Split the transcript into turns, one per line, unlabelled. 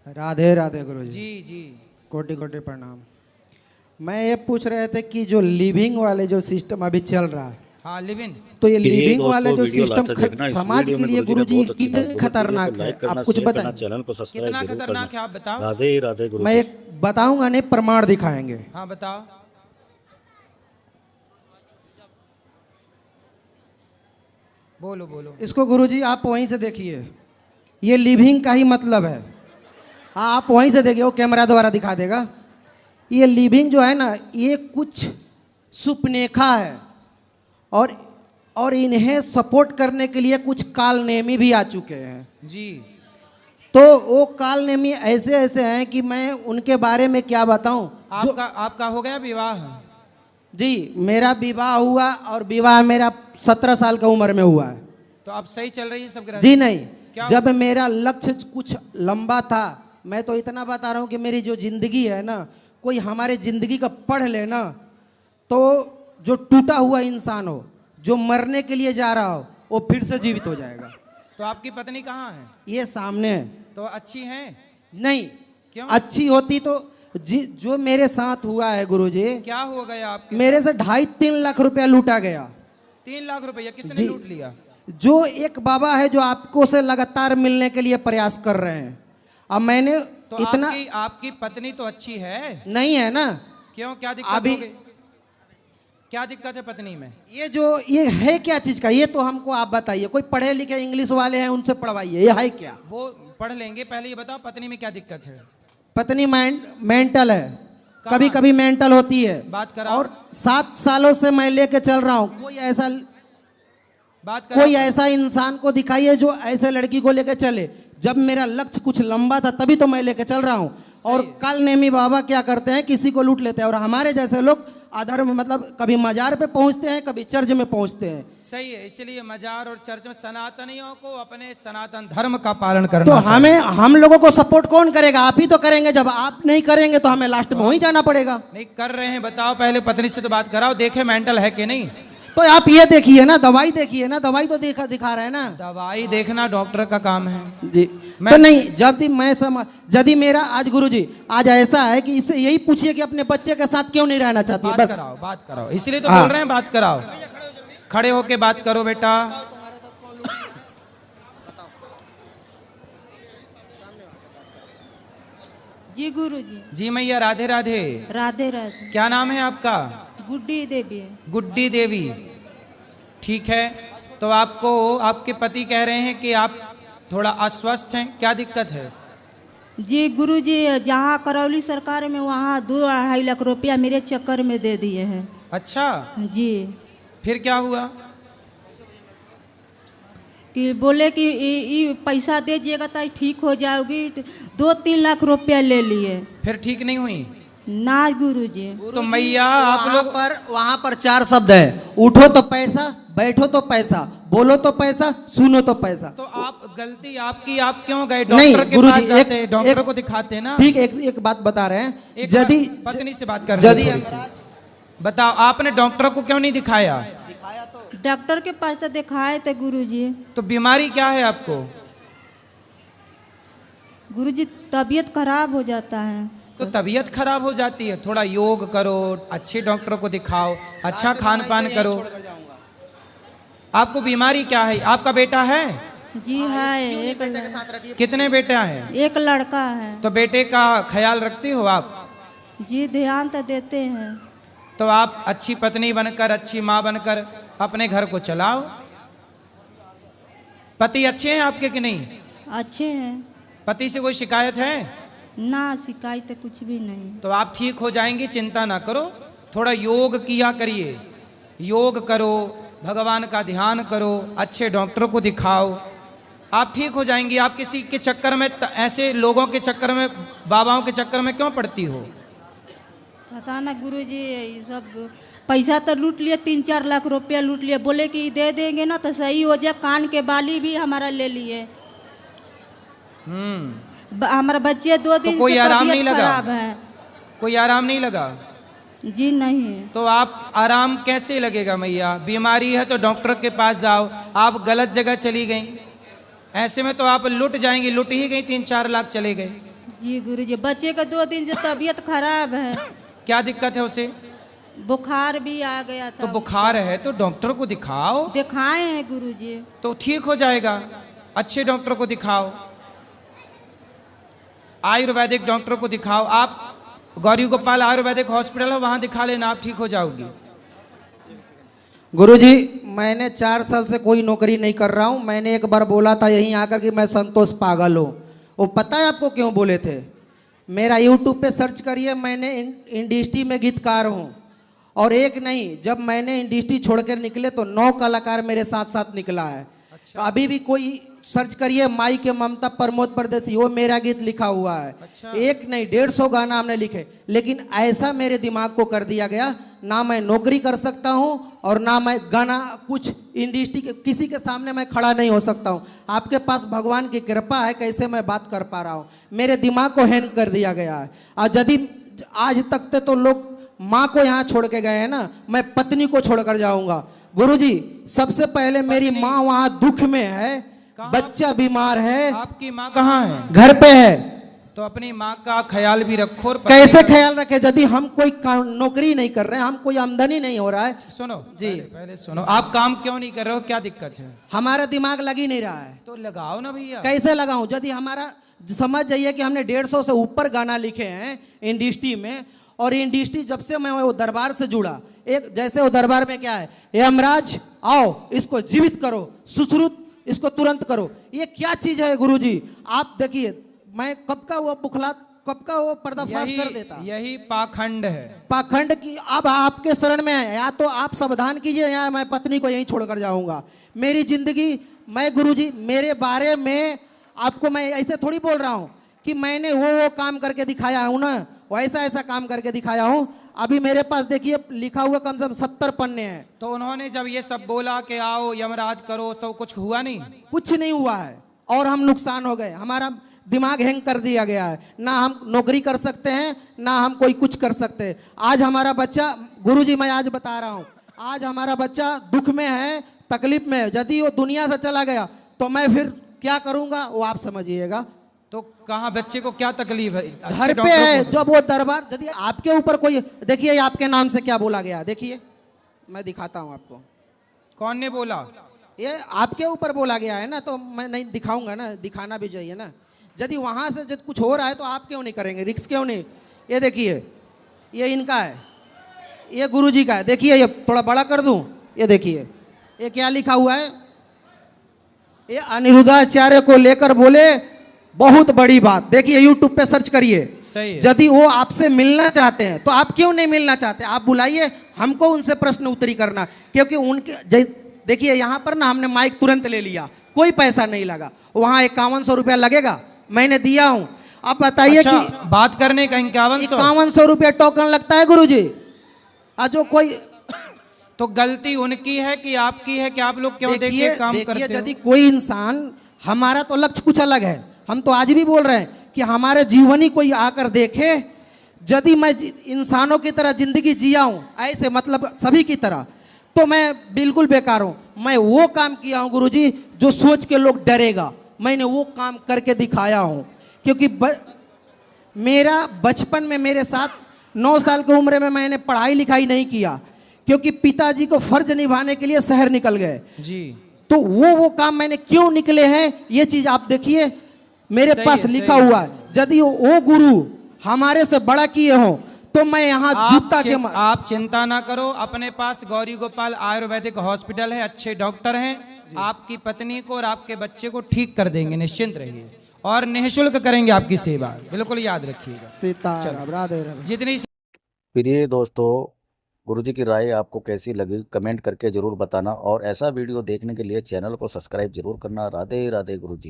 राधे राधे गुरु जी।
जी जी।
कोटि कोटि प्रणाम। मैं ये पूछ रहे थे कि जो लिविंग वाले जो सिस्टम अभी चल रहा है,
हाँ लिविन,
तो ये
प्रिय
लिविंग वाले
दोस्तों,
जो
वीडियो
सिस्टम
लाते देखना। इस
समाज
वीडियो
के
में
लिए
गुरुजी ने
गुरु जी
बहुत अच्छी
कितने
बात बोली। वीडियो
खतरनाक
को
है,
लाइक करना,
आप कुछ
शेयर करना,
बताएं।
चैनल को सब्सक्राइब
कितना
जरूर
खतरनाक
करना।
है आप बताओ।
राधे राधे गुरु
मैं
जी।
एक बताऊंगा नहीं, प्रमाण दिखाएंगे।
हाँ बताओ। बोलो बोलो।
इसको गुरु जी आप वहीं से देखिए, ये लिविंग का ही मतलब है। हाँ आप वहीं से देखिए, वो कैमरा द्वारा दिखा देगा। ये लिविंग जो है ना, ये कुछ सुपनेखा है, और इन्हें सपोर्ट करने के लिए कुछ कालनेमी भी आ चुके हैं।
जी।
तो वो कालनेमी ऐसे ऐसे हैं कि मैं उनके बारे में क्या बताऊं।
आपका हो गया विवाह?
जी मेरा विवाह हुआ, और विवाह मेरा 17 साल का उम्र में हुआ है।
तो अब सही चल रही है सब ग्रह?
जी नहीं,
क्या
जब मेरा लक्ष्य कुछ लंबा था, मैं तो इतना बता रहा हूँ कि मेरी जो जिंदगी है ना, कोई हमारे जिंदगी का पढ़ ले ना, तो जो टूटा हुआ इंसान हो, जो मरने के लिए जा रहा हो, वो फिर से जीवित हो जाएगा।
तो आपकी पत्नी कहाँ है?
ये सामने है।
तो अच्छी है?
नहीं,
क्यों?
अच्छी होती तो जो मेरे साथ हुआ है गुरुजी,
क्या हो गया आपके
मेरे
साथ?
से 2.5-3 लाख रुपया लूटा गया।
3 लाख रुपया किसने
जी।
लूट लिया?
जो एक बाबा है जो आपको से लगातार मिलने के लिए प्रयास कर रहे हैं। अब मैंने
तो
इतना
आपकी पत्नी तो अच्छी है?
नहीं है ना।
क्यों, क्या दिक्कत
अभी
हो गई? क्या दिक्कत है पत्नी में?
ये है क्या चीज का, ये तो हमको आप बताइए। कोई पढ़े लिखे इंग्लिश वाले हैं, उनसे पढ़वाइए, ये है क्या?
वो पढ़ लेंगे, पहले ये बताओ पत्नी में क्या दिक्कत है?
पत्नी मेंटल है, कभी कभी मेंटल होती है।
बात कराओ।
और 7 सालों से मैं लेके चल रहा हूँ।
बात कराओ।
कोई ऐसा इंसान को दिखाइए जो ऐसे लड़की को लेकर चले। जब मेरा लक्ष्य कुछ लंबा था तभी तो मैं लेके चल रहा हूँ। और कालनेमी बाबा क्या करते हैं, किसी को लूट लेते हैं, और हमारे जैसे लोग अधर्म, मतलब कभी मजार पे पहुंचते हैं, कभी चर्च में पहुंचते हैं।
सही है, इसलिए मजार और चर्च में सनातनियों को अपने सनातन धर्म का पालन करना
तो
चाहिए।
हम लोगों को सपोर्ट कौन करेगा? आप ही तो करेंगे। जब आप नहीं करेंगे तो हमें लास्ट में वहीं जाना पड़ेगा।
नहीं कर रहे हैं, बताओ पहले पत्नी से तो बात कराओ, देखे मेंटल है कि नहीं।
तो आप ये देखिए ना, दवाई देखिए ना, दवाई तो दिखा रहे हैं ना।
दवाई देखना डॉक्टर का काम है
जी। तो नहीं, यदि मेरा आज गुरुजी आज ऐसा है कि इससे यही पूछिए कि अपने बच्चे के साथ क्यों नहीं रहना चाहती है, बस।
बात कराओ, इसीलिए तो
हाँ।
बोल रहे हैं बात कराओ। खड़े होके बात करो बेटा।
जी गुरुजी।
जी मैया राधे राधे।
राधे राधे।
क्या नाम है आपका?
गुड्डी देवी।
गुड्डी देवी, ठीक है। तो आपको आपके पति कह रहे हैं कि आप थोड़ा अस्वस्थ हैं, क्या दिक्कत है?
जी गुरुजी, जहाँ करौली सरकार में वहाँ 2-2.5 लाख रुपया मेरे चक्कर में दे दिए हैं।
अच्छा,
जी।
फिर क्या हुआ?
कि बोले कि ये पैसा दे दिएगा तो ठीक हो जाओगी। 2-3 लाख रुपया ले लिए।
फिर ठीक नहीं हुई?
ना गुरुजी।
तो मैया आप लोग
वहाँ पर 4 शब्द है, उठो तो पैसा, बैठो तो पैसा, बोलो तो पैसा, सुनो तो पैसा।
तो आप गलती आपकी, आप क्यों गए डॉक्टर के पास जाते, डॉक्टर को दिखाते ना।
ठीक, एक बात बता रहे हैं। यदि
पत्नी से बात कर रहे हैं, बताओ आपने डॉक्टर को क्यों नहीं दिखाया?
डॉक्टर के पास तो दिखाए थे गुरुजी।
तो बीमारी क्या है आपको?
गुरुजी तबीयत खराब हो जाता है।
तो तबीयत खराब हो जाती है, थोड़ा योग करो, अच्छे डॉक्टर को दिखाओ, अच्छा खान पान करो। आपको बीमारी क्या है? आपका बेटा है?
जी है,
कितने बेटा हैं?
एक लड़का है।
तो बेटे का ख्याल रखती हो आप?
जी ध्यान तो देते हैं।
तो आप अच्छी पत्नी बनकर, अच्छी माँ बनकर अपने घर को चलाओ। पति अच्छे हैं आपके कि नहीं?
अच्छे हैं।
पति से कोई शिकायत है?
ना शिकायत कुछ भी नहीं।
तो आप ठीक हो जाएंगी, चिंता ना करो। थोड़ा योग किया करिए, योग करो, भगवान का ध्यान करो, अच्छे डॉक्टर को दिखाओ, आप ठीक हो जाएंगी। आप किसी के चक्कर में, ऐसे लोगों के चक्कर में, बाबाओं के चक्कर में क्यों पड़ती हो?
पता ना गुरुजी, ये सब पैसा तो लूट लिए, 3-4 लाख रुपया लूट लिए। बोले कि दे देंगे ना तो सही हो जाए। कान के बाली भी हमारा ले लिए। हमारा बच्चे 2 दिन
तो कोई
से
आराम नहीं
तबीयत
लगा?
खराब है।
कोई आराम नहीं लगा?
जी नहीं।
तो आप आराम कैसे लगेगा मैया? बीमारी है तो डॉक्टर के पास जाओ। आप गलत जगह चली गई, ऐसे में तो आप लुट जाएंगी। लुट ही गई, 3-4 लाख चले गए।
जी गुरुजी, बच्चे का 2 दिन से तबीयत खराब है,
क्या दिक्कत है उसे?
बुखार भी आ गया
तो
था।
बुखार है तो डॉक्टर को दिखाओ,
दिखाए हैं गुरुजी।
तो ठीक हो जाएगा। अच्छे डॉक्टर को दिखाओ, आयुर्वेदिक डॉक्टर को दिखाओ। आप गौरी गोपाल आयुर्वेदिक हॉस्पिटल है, वहां दिखा लेना, आप ठीक हो जाओगी।
गुरुजी, मैंने 4 साल से कोई नौकरी नहीं कर रहा हूँ। मैंने एक बार बोला था यहीं आकर कि मैं संतोष पागल हूँ। वो पता है आपको क्यों बोले थे? मेरा यूट्यूब पे सर्च करिए, मैंने इंडस्ट्री में गीतकार हूँ। और एक नहीं, जब मैंने इंडस्ट्री छोड़कर निकले तो 9 कलाकार मेरे साथ साथ निकला है।
अच्छा।
अभी भी कोई सर्च करिए, माई के ममता प्रमोद परदेसी, वो मेरा गीत लिखा हुआ है।
अच्छा।
एक नहीं 150 गाना हमने लिखे। लेकिन ऐसा मेरे दिमाग को कर दिया गया, ना मैं नौकरी कर सकता हूँ और ना मैं गाना कुछ इंडस्ट्री के किसी के सामने मैं खड़ा नहीं हो सकता हूँ। आपके पास भगवान की कृपा है, कैसे मैं बात कर पा रहा हूँ। मेरे दिमाग को हैंग कर दिया गया है। और यदि आज तक तो लोग माँ को यहाँ छोड़ के गए हैं ना, मैं पत्नी को छोड़कर जाऊंगा। गुरुजी, सबसे पहले मेरी माँ वहाँ दुख में है, बच्चा बीमार है।
आपकी माँ कहाँ है?
घर पे है।
तो अपनी माँ का ख्याल भी रखो। और
कैसे ख्याल रखे यदि हम कोई नौकरी नहीं कर रहे हैं, हम कोई आमदनी नहीं हो रहा है।
सुनो
जी।
पहले सुनो, आप काम क्यों नहीं कर रहे हो, क्या दिक्कत है?
हमारा दिमाग लग ही नहीं रहा है।
तो लगाओ ना भैया।
कैसे लगाऊं? यदि हमारा समझ जाइए कि हमने 150 से ऊपर गाना लिखे हैं इंडस्ट्री में। और इंडस्ट्री जब से मैं वो दरबार से जुड़ा, एक जैसे वो दरबार में क्या है, यमराज आओ इसको जीवित करो, सुश्रुत इसको तुरंत करो। ये क्या चीज है गुरुजी? आप देखिए, मैं कब का वो पर्दाफाश कर देता।
यही पाखंड है।
पाखंड की अब आपके शरण में है, या तो आप सावधान कीजिए या मैं पत्नी को यहीं छोड़कर जाऊंगा। मेरी जिंदगी, मैं गुरुजी मेरे बारे में आपको मैं ऐसे थोड़ी बोल रहा हूं कि मैंने वो काम करके दिखाया हूं ना, वैसा ऐसा काम करके दिखाया हूं। अभी मेरे पास देखिए लिखा हुआ कम से कम 70 पन्ने हैं।
तो उन्होंने जब ये सब बोला कि आओ यमराज करो, तो कुछ हुआ नहीं?
कुछ नहीं हुआ है और हम नुकसान हो गए। हमारा दिमाग हैंग कर दिया गया है। ना हम नौकरी कर सकते हैं, ना हम कोई कुछ कर सकते हैं। आज हमारा बच्चा, गुरुजी मैं आज बता रहा हूं, आज हमारा बच्चा दुख में है, तकलीफ में है। यदि वो दुनिया से चला गया तो मैं फिर क्या करूंगा वो आप समझिएगा।
तो कहाँ बच्चे को क्या तकलीफ है?
घर पे है। जब वो दरबार, यदि आपके ऊपर कोई, देखिए आपके नाम से क्या बोला गया, देखिए मैं दिखाता हूं आपको।
कौन ने बोला?
ये आपके ऊपर बोला गया है ना, तो मैं नहीं दिखाऊंगा ना, दिखाना भी चाहिए ना। यदि वहां से जब कुछ हो रहा है तो आप क्यों नहीं करेंगे, रिक्स क्यों नहीं? ये देखिए, ये इनका है, ये गुरुजी का है। देखिए ये थोड़ा बड़ा कर दूं, ये देखिए ये क्या लिखा हुआ है। ये अनिरुद्धाचार्य को लेकर बोले बहुत बड़ी बात। देखिए यूट्यूब पे सर्च करिए।
सही है।
यदि वो आपसे मिलना चाहते हैं तो आप क्यों नहीं मिलना चाहते? आप बुलाइए, हमको उनसे प्रश्न उत्तरी करना। क्योंकि उनके देखिए यहाँ पर ना हमने माइक तुरंत ले लिया, कोई पैसा नहीं लगा। वहाँ 5100 रुपया लगेगा, मैंने दिया हूँ। आप बताइए
अच्छा,
कि
बात करने का 5100
रुपया टोकन लगता है गुरुजी। जो कोई
तो गलती उनकी है कि आपकी है कि आप लोग क्यों देख के काम करते हो?
यदि कोई इंसान, हमारा तो लक्ष्य कुछ अलग है। हम तो आज भी बोल रहे हैं कि हमारे जीवन ही कोई आकर देखे। यदि मैं इंसानों की तरह जिंदगी जिया हूं, ऐसे मतलब सभी की तरह, तो मैं बिल्कुल बेकार हूं। मैं वो काम किया हूं गुरुजी जो सोच के लोग डरेगा, मैंने वो काम करके दिखाया हूं। क्योंकि मेरा बचपन में मेरे साथ 9 साल की उम्र में मैंने पढ़ाई लिखाई नहीं किया, क्योंकि पिताजी को फर्ज निभाने के लिए शहर निकल गए
जी।
तो वो काम मैंने क्यों निकले हैं, ये चीज आप देखिए मेरे पास लिखा हुआ है। यदि वो गुरु हमारे से बड़ा किए हो तो मैं यहाँ जूता के
आप चिंता ना करो, अपने पास गौरी गोपाल आयुर्वेदिक हॉस्पिटल है, अच्छे डॉक्टर हैं। आपकी पत्नी को और आपके बच्चे को ठीक कर देंगे, निश्चिंत रहिए। और निःशुल्क करेंगे आपकी सेवा, बिल्कुल याद रखिएगा।
सीताराम, राधे राधे।
जितनी
प्रिय दोस्तों, गुरुजी की राय आपको कैसी लगी कमेंट करके जरूर बताना, और ऐसा वीडियो देखने के लिए चैनल को सब्सक्राइब जरूर करना। राधे राधे गुरुजी।